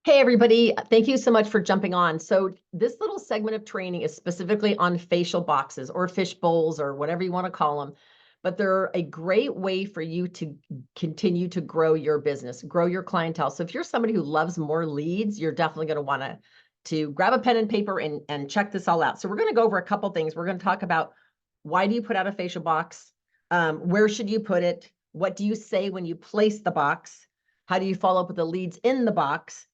Hey, everybody. Thank you so much for jumping on. So this little segment of training is specifically on facial boxes or fish bowls or whatever you want to call them. But they're a great way for you to continue to grow your business, grow your clientele. So if you're somebody who loves more leads, you're definitely going to want to grab a pen and paper and check this all out. So we're going to go over a couple things. We're going to talk about why do you put out a facial box? Where should you put it? What do you say when you place the box? How do you follow up with the leads in the box?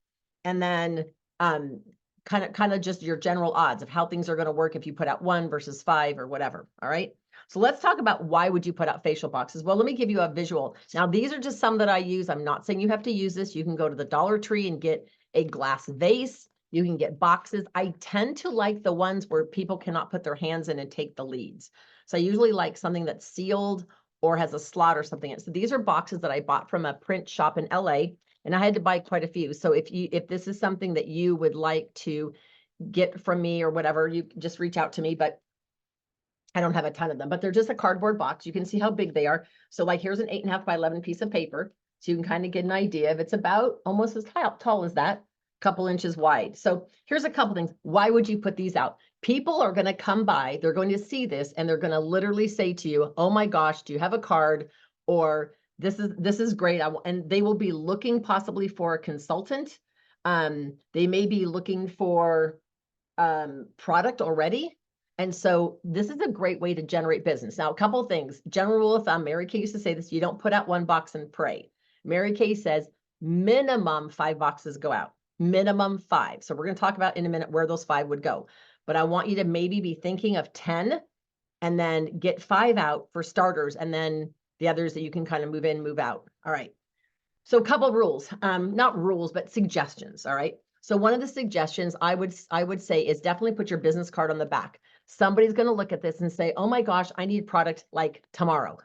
And then kind of just your general odds of how things are going to work if you put out 1 versus 5 or whatever. All right. So let's talk about why would you put out facial boxes? Well, let me give you a visual. Now, these are just some that I use. I'm not saying you have to use this. You can go to the Dollar Tree and get a glass vase. You can get boxes. I tend to like the ones where people cannot put their hands in and take the leads. So I usually like something that's sealed or has a slot or something. So these are boxes that I bought from a print shop in LA. And I had to buy quite a few. So if this is something that you would like to get from me or whatever, you just reach out to me. But I don't have a ton of them, but they're just a cardboard box. You can see how big they are. So like here's an 8.5 by 11 piece of paper. So you can kind of get an idea of it's about almost as tall as that, couple inches wide. So here's a couple things. Why would you put these out? People are going to come by, they're going to see this, and they're going to literally say to you, oh my gosh, do you have a card? Or this is great. And they will be looking possibly for a consultant. They may be looking for product already. And so this is a great way to generate business. Now, a couple of things. General rule of thumb, Mary Kay used to say this, you don't put out 1 box and pray. Mary Kay says minimum 5 boxes go out, minimum 5. So we're going to talk about in a minute where those 5 would go. But I want you to maybe be thinking of 10 and then get 5 out for starters. And then the others that you can kind of move in, move out. All right. So a couple of rules, not rules, but suggestions. All right. So one of the suggestions I would say is definitely put your business card on the back. Somebody's going to look at this and say, oh my gosh, I need product like tomorrow.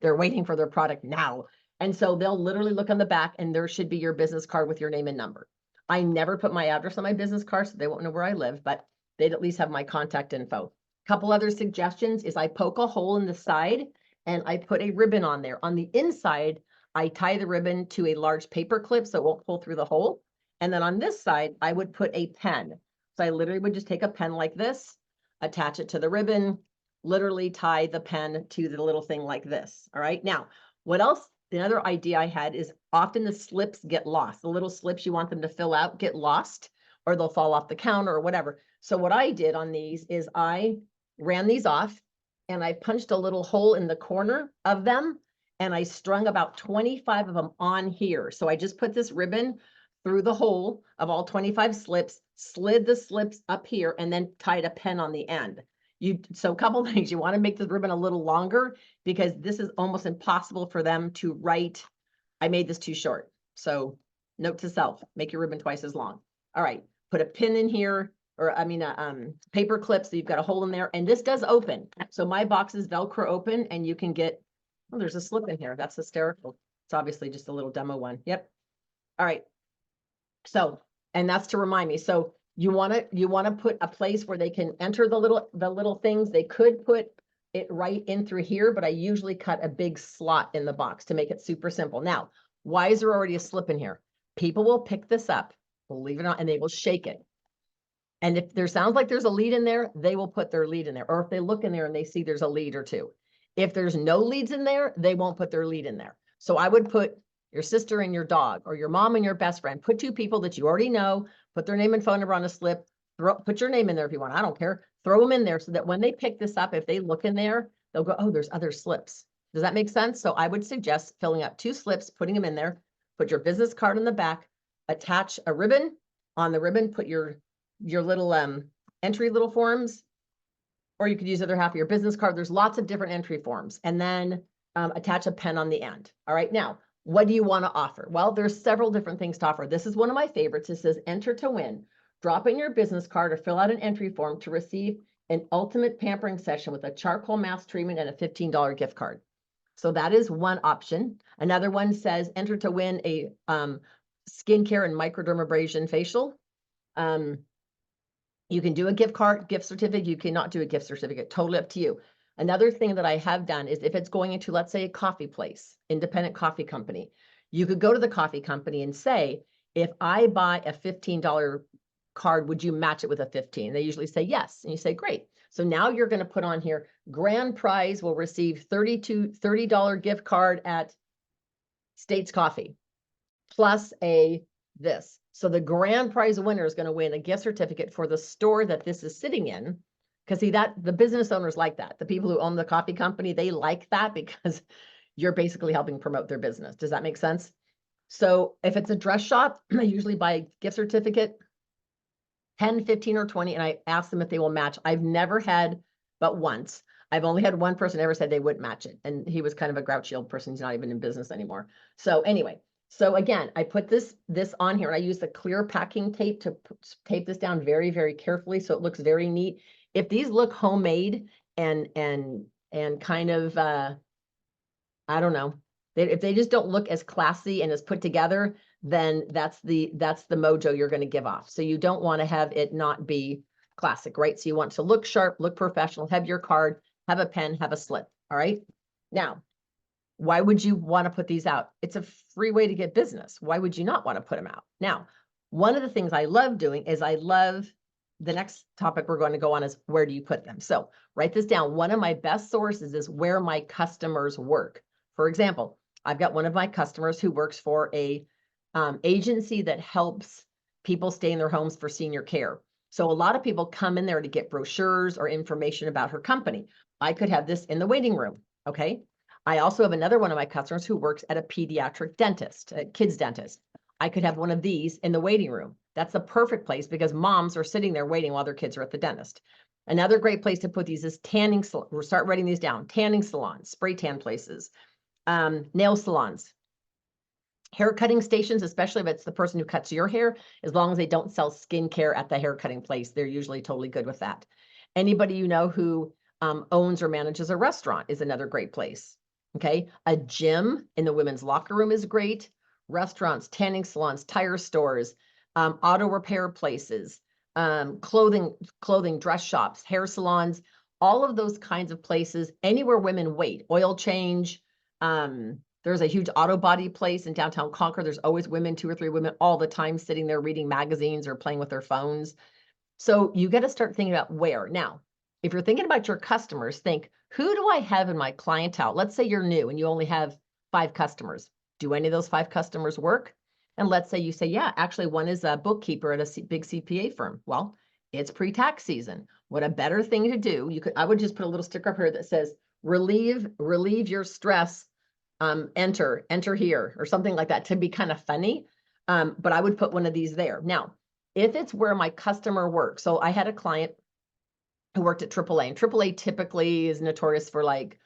They're waiting for their product now. And so they'll literally look on the back and there should be your business card with your name and number. I never put my address on my business card, so they won't know where I live, but they'd at least have my contact info. Couple other suggestions is I poke a hole in the side and I put a ribbon on there. On the inside, I tie the ribbon to a large paper clip so it won't pull through the hole. And then on this side, I would put a pen. So I literally would just take a pen like this, attach it to the ribbon, literally tie the pen to the little thing like this. All right. Now, what else? The other idea I had is often the slips get lost. The little slips you want them to fill out get lost, or they'll fall off the counter or whatever. So what I did on these is I ran these off and I punched a little hole in the corner of them and I strung about 25 of them on here. So I just put this ribbon through the hole of all 25 slips, slid the slips up here, and then tied a pen on the end. So a couple of things, you want to make the ribbon a little longer because this is almost impossible for them to write. I made this too short. So note to self, make your ribbon twice as long. All right, put a pin in here, or I mean, paper clip. So you've got a hole in there and this does open. So my box is Velcro open and you can get, oh, there's a slip in here. That's hysterical. It's obviously just a little demo one. Yep. All right. So, and that's to remind me. So you want to put a place where they can enter the little things. They could put it right in through here, but I usually cut a big slot in the box to make it super simple. Now, why is there already a slip in here? People will pick this up, believe it or not, and they will shake it. And if there sounds like there's a lead in there, they will put their lead in there. Or if they look in there and they see there's a lead or two. If there's no leads in there, they won't put their lead in there. So I would put your sister and your dog, or your mom and your best friend. Put 2 people that you already know, put their name and phone number on a slip, put your name in there if you want, I don't care. Throw them in there so that when they pick this up, if they look in there, they'll go, oh, there's other slips. Does that make sense? So I would suggest filling up 2 slips, putting them in there, put your business card in the back, attach a ribbon. On the ribbon, put your little entry little forms, or you could use the other half of your business card. There's lots of different entry forms, and then attach a pen on the end. All right, now, what do you want to offer? Well, there's several different things to offer. This is one of my favorites. It says enter to win. Drop in your business card or fill out an entry form to receive an ultimate pampering session with a charcoal mask treatment and a $15 gift card. So that is one option. Another one says enter to win a skincare and microdermabrasion facial. You can do a gift certificate. You cannot do a gift certificate. Totally up to you. Another thing that I have done is if it's going into, let's say, a coffee place, independent coffee company, you could go to the coffee company and say, if I buy a $15 card, would you match it with a 15? They usually say yes. And you say, great. So now you're going to put on here, grand prize will receive $30 gift card at States Coffee plus this. So the grand prize winner is going to win a gift certificate for the store that this is sitting in. Because see, that the business owners like that. The people who own the coffee company, they like that because you're basically helping promote their business. Does that make sense? So if it's a dress shop, I usually buy a gift certificate, 10, 15, or 20, and I ask them if they will match. I've never had but once. I've only had one person ever said they wouldn't match it. And he was kind of a grouchy old person. He's not even in business anymore. So anyway, so again, I put this on here and I use the clear packing tape to tape this down very, very carefully. So it looks very neat. If these look homemade and kind of, I don't know, if they just don't look as classy and as put together, then that's the mojo you're going to give off. So you don't want to have it not be classic, right? So you want to look sharp, look professional, have your card, have a pen, have a slip. All right. Now, why would you want to put these out? It's a free way to get business. Why would you not want to put them out? Now, one of the things I love doing is the next topic we're going to go on is where do you put them? So write this down. One of my best sources is where my customers work. For example, I've got one of my customers who works for a agency that helps people stay in their homes for senior care. So a lot of people come in there to get brochures or information about her company. I could have this in the waiting room, okay? I also have another one of my customers who works at a pediatric dentist, a kid's dentist. I could have one of these in the waiting room. That's the perfect place because moms are sitting there waiting while their kids are at the dentist. Another great place to put these is tanning. We'll start writing these down. Tanning salons, spray tan places, nail salons, hair cutting stations, especially if it's the person who cuts your hair, as long as they don't sell skincare at the hair cutting place, they're usually totally good with that. Anybody you know who owns or manages a restaurant is another great place. Okay, a gym in the women's locker room is great. Restaurants, tanning salons, tire stores, auto repair places, clothing, dress shops, hair salons, all of those kinds of places, anywhere women wait, oil change. There's a huge auto body place in downtown Concord. There's always women, 2 or 3 women all the time sitting there reading magazines or playing with their phones. So you got to start thinking about where. Now, if you're thinking about your customers, think, who do I have in my clientele? Let's say you're new and you only have 5 customers. Do any of those 5 customers work? And let's say you say, yeah, actually one is a bookkeeper at a big CPA firm. Well, it's pre-tax season. What a better thing to do. I would just put a little sticker up here that says, relieve your stress, enter here or something like that to be kind of funny. But I would put one of these there. Now, if it's where my customer works, so I had a client who worked at AAA, and AAA typically is notorious for like,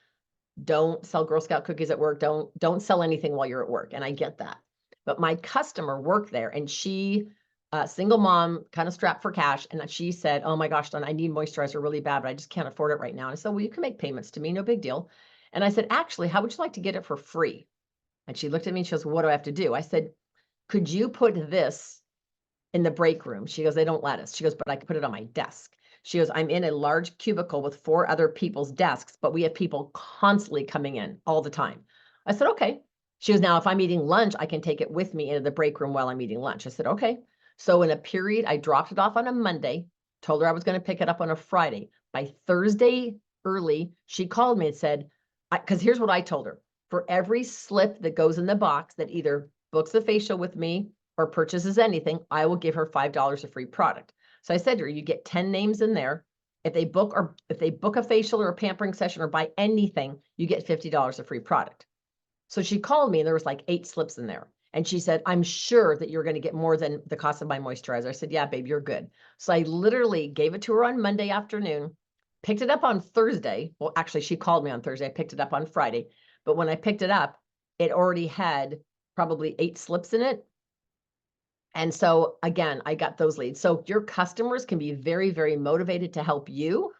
don't sell Girl Scout cookies at work, don't sell anything while you're at work, and I get that. But my customer worked there, and she, single mom, kind of strapped for cash, and she said, oh my gosh, Dawn, I need moisturizer really bad, but I just can't afford it right now. And I said, well, you can make payments to me, no big deal. And I said, actually, how would you like to get it for free? And she looked at me and she goes, what do I have to do? I said, could you put this in the break room? She goes, they don't let us. She goes, but I could put it on my desk. She goes, I'm in a large cubicle with 4 other people's desks, but we have people constantly coming in all the time. I said, okay. She goes, now if I'm eating lunch, I can take it with me into the break room while I'm eating lunch. I said, okay. So in a period, I dropped it off on a Monday, told her I was going to pick it up on a Friday. By Thursday early, she called me and said, because here's what I told her. For every slip that goes in the box that either books a facial with me or purchases anything, I will give her $5 of free product. So I said to her, you get 10 names in there. If they book a facial or a pampering session or buy anything, you get $50 of free product. So she called me and there was like 8 slips in there. And she said, I'm sure that you're going to get more than the cost of my moisturizer. I said, yeah, babe, you're good. So I literally gave it to her on Monday afternoon, picked it up on Thursday. Well, actually, she called me on Thursday. I picked it up on Friday. But when I picked it up, it already had probably 8 slips in it. And so again, I got those leads. So your customers can be very, very motivated to help you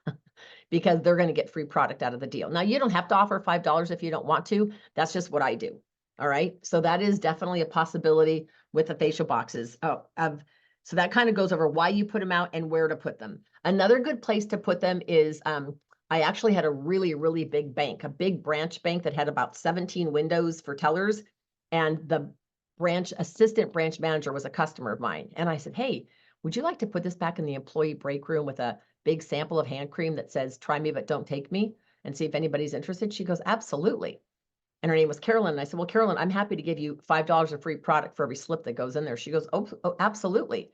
because they're going to get free product out of the deal. Now, you don't have to offer $5 if you don't want to. That's just what I do. All right. So that is definitely a possibility with the facial boxes. So that kind of goes over why you put them out and where to put them. Another good place to put them is I actually had a really, really big bank, a big branch bank that had about 17 windows for tellers. And the assistant branch manager was a customer of mine. And I said, hey, would you like to put this back in the employee break room with a big sample of hand cream that says, try me, but don't take me, and see if anybody's interested? She goes, absolutely. And her name was Carolyn. And I said, well, Carolyn, I'm happy to give you $5 of free product for every slip that goes in there. She goes, oh, absolutely.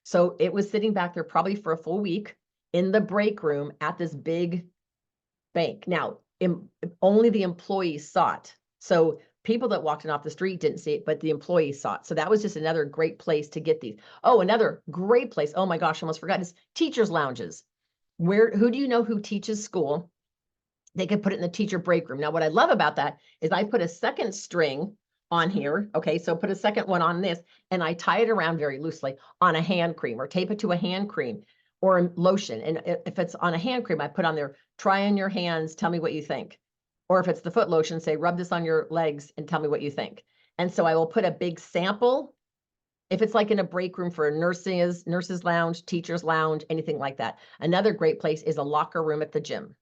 So it was sitting back there probably for a full week in the break room at this big bank. Now, only the employees saw it. So people that walked in off the street didn't see it, but the employees saw it. So that was just another great place to get these. Oh, another great place. Oh my gosh, I almost forgot, is teachers' lounges. Who do you know who teaches school? They could put it in the teacher break room. Now, what I love about that is I put a second string on here. Okay, so put a second one on this, and I tie it around very loosely on a hand cream, or tape it to a hand cream or a lotion. And if it's on a hand cream, I put on there, try on your hands, tell me what you think. Or if it's the foot lotion, say, rub this on your legs and tell me what you think. And so I will put a big sample, if it's like in a break room for a nurses lounge, teachers lounge, anything like that. Another great place is a locker room at the gym.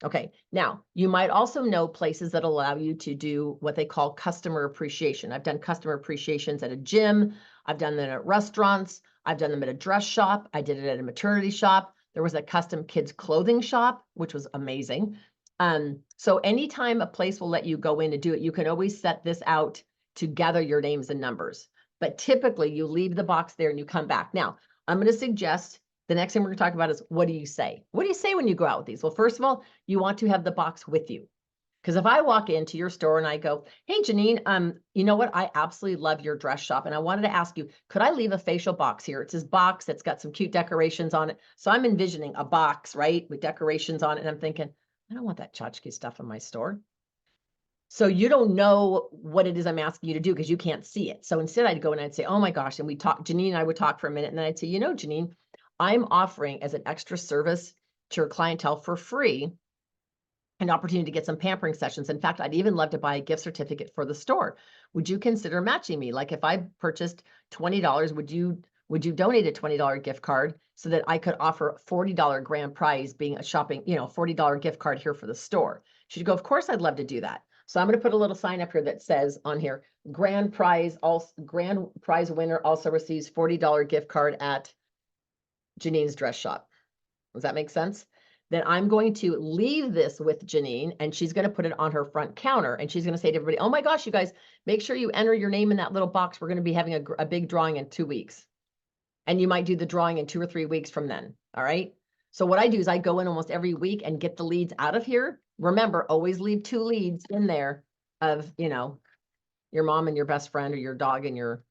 Okay, now you might also know places that allow you to do what they call customer appreciation. I've done customer appreciations at a gym. I've done them at restaurants. I've done them at a dress shop. I did it at a maternity shop. There was a custom kids clothing shop, which was amazing. So anytime a place will let you go in to do it, you can always set this out to gather your names and numbers. But typically you leave the box there and you come back. Now, I'm going to suggest the next thing we're going to talk about is, what do you say? What do you say when you go out with these? Well, first of all, you want to have the box with you. Because if I walk into your store and I go, hey, Janine, you know what? I absolutely love your dress shop. And I wanted to ask you, could I leave a facial box here? It's this box that's got some cute decorations on it. So I'm envisioning a box, right, with decorations on it. And I'm thinking, I don't want that tchotchke stuff in my store. So you don't know what it is I'm asking you to do because you can't see it. So instead I'd go and I'd say, oh my gosh. And Janine and I would talk for a minute. And then I'd say, you know, Janine, I'm offering as an extra service to your clientele for free an opportunity to get some pampering sessions. In fact, I'd even love to buy a gift certificate for the store. Would you consider matching me? Like if I purchased $20, would you donate a $20 gift card so that I could offer a $40 grand prize being a shopping, $40 gift card here for the store? She'd go, of course, I'd love to do that. So I'm going to put a little sign up here that says on here, grand prize winner also receives $40 gift card at Janine's dress shop. Does that make sense? Then I'm going to leave this with Janine, and she's going to put it on her front counter, and she's going to say to everybody, oh my gosh, you guys, make sure you enter your name in that little box. We're going to be having a big drawing in 2 weeks. And you might do the drawing in 2 or 3 weeks from then. All right. So what I do is I go in almost every week and get the leads out of here. Remember, always leave 2 leads in there of, your mom and your best friend, or your dog and your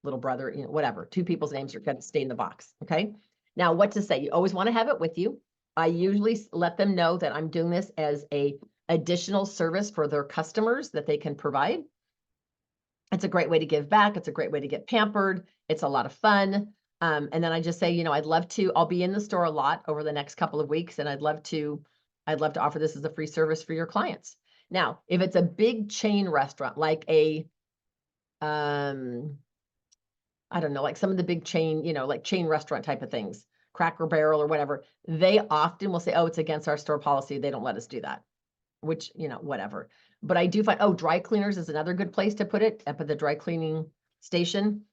little brother, whatever. 2 people's names are going to stay in the box. Okay. Now, what to say? You always want to have it with you. I usually let them know that I'm doing this as a additional service for their customers that they can provide. It's a great way to give back. It's a great way to get pampered. It's a lot of fun. And then I just say, I'd love to, I'll be in the store a lot over the next couple of weeks, and I'd love to offer this as a free service for your clients. Now, if it's a big chain restaurant, like I don't know, like some of the big chain, like chain restaurant type of things, Cracker Barrel or whatever, they often will say, oh, it's against our store policy. They don't let us do that, which, whatever. But I do find, dry cleaners is another good place to put it, up at the dry cleaning station.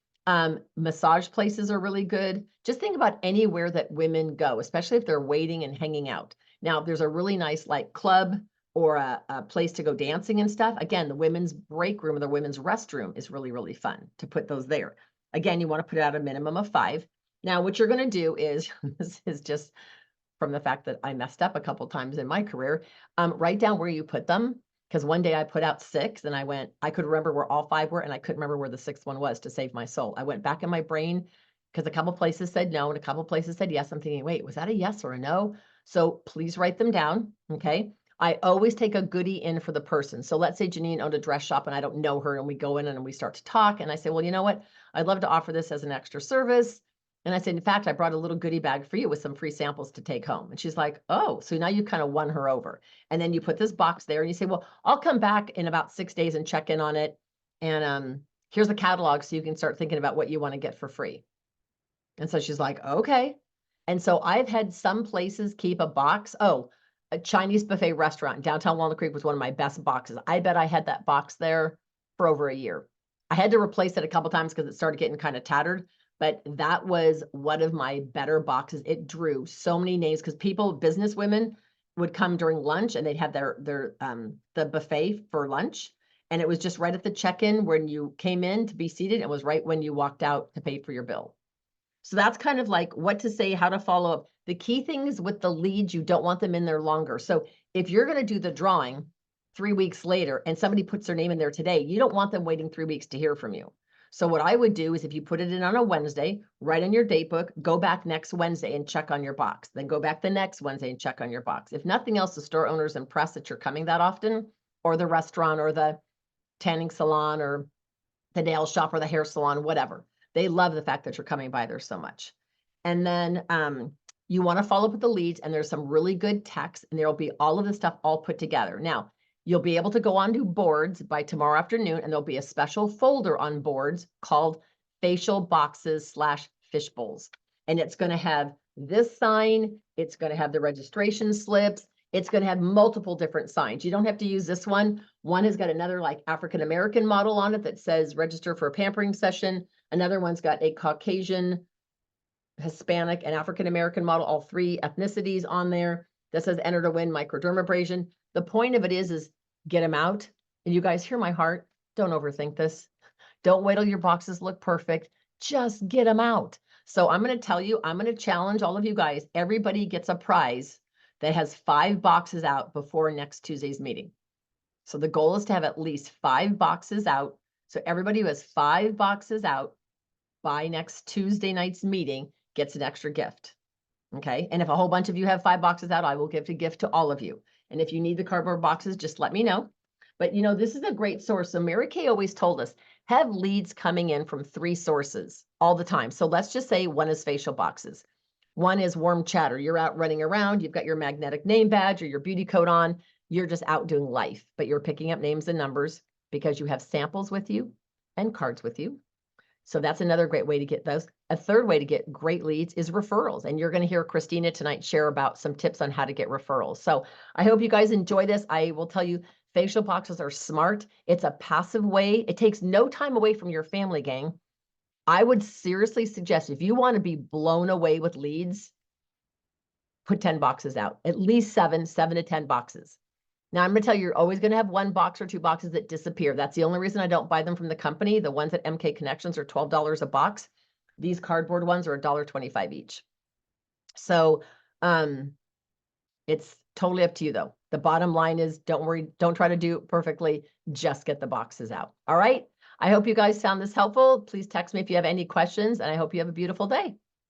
Massage places are really good. Just think about anywhere that women go, especially if they're waiting and hanging out. Now, if there's a really nice like club or a place to go dancing and stuff, again, the women's break room or the women's restroom is really, really fun to put those there. Again, you want to put out a minimum of 5. Now, what you're going to do is, this is just from the fact that I messed up a couple times in my career, write down where you put them. Because one day I put out 6 and I could remember where all 5 were, and I couldn't remember where the 6th one was to save my soul. I went back in my brain because a couple places said no and a couple places said yes. I'm thinking, wait, was that a yes or a no? So please write them down, okay? I always take a goodie in for the person. So let's say Janine owned a dress shop and I don't know her, and we go in and we start to talk, and I say, well, you know what? I'd love to offer this as an extra service. And I said, in fact, I brought a little goodie bag for you with some free samples to take home. And she's like, oh, so now you kind of won her over. And then you put this box there and you say, well, I'll come back in about 6 days and check in on it. And here's the catalog so you can start thinking about what you want to get for free. And so she's like, okay. And so I've had some places keep a box. Oh, a Chinese buffet restaurant in downtown Walnut Creek was one of my best boxes. I bet I had that box there for over a year. I had to replace it a couple times because it started getting kind of tattered, but that was one of my better boxes. It drew so many names because people, business women, would come during lunch and they'd have the buffet for lunch. And it was just right at the check-in when you came in to be seated. It was right when you walked out to pay for your bill. So that's kind of like what to say, how to follow up. The key thing is with the leads, you don't want them in there longer. So if you're going to do the drawing 3 weeks later and somebody puts their name in there today, you don't want them waiting 3 weeks to hear from you. So what I would do is if you put it in on a Wednesday, write in your date book, go back next Wednesday and check on your box. Then go back the next Wednesday and check on your box. If nothing else, the store owners impressed that you're coming that often, or the restaurant or the tanning salon or the nail shop or the hair salon, whatever. They love the fact that you're coming by there so much. And then you want to follow up with the leads, and there's some really good text, and there'll be all of the stuff all put together. Now, you'll be able to go onto boards by tomorrow afternoon, and there'll be a special folder on boards called facial boxes / fish bowls. And it's going to have this sign. It's going to have the registration slips. It's going to have multiple different signs. You don't have to use this one. One has got another like African-American model on it that says register for a pampering session. Another one's got a Caucasian, Hispanic, and African-American model, all 3 ethnicities on there that says enter to win microdermabrasion. The point of it is get them out. And you guys hear my heart. Don't overthink this. Don't wait till your boxes look perfect. Just get them out. So I'm going to tell you, I'm going to challenge all of you guys. Everybody gets a prize that has 5 boxes out before next Tuesday's meeting. So the goal is to have at least 5 boxes out. So everybody who has 5 boxes out by next Tuesday night's meeting gets an extra gift. Okay. And if a whole bunch of you have 5 boxes out, I will give a gift to all of you. And if you need the cardboard boxes, just let me know. But this is a great source. So Mary Kay always told us, have leads coming in from 3 sources all the time. So let's just say one is facial boxes. One is warm chatter. You're out running around. You've got your magnetic name badge or your beauty coat on. You're just out doing life, but you're picking up names and numbers because you have samples with you and cards with you. So that's another great way to get those. A third way to get great leads is referrals. And you're going to hear Christina tonight share about some tips on how to get referrals. So I hope you guys enjoy this. I will tell you, facial boxes are smart. It's a passive way. It takes no time away from your family, gang. I would seriously suggest if you want to be blown away with leads, put 10 boxes out, at least 7 to 10 boxes. Now I'm going to tell you, you're always going to have 1 box or 2 boxes that disappear. That's the only reason I don't buy them from the company. The ones at MK Connections are $12 a box. These cardboard ones are $1.25 each. So it's totally up to you though. The bottom line is don't worry, don't try to do it perfectly, just get the boxes out. All right. I hope you guys found this helpful. Please text me if you have any questions, and I hope you have a beautiful day.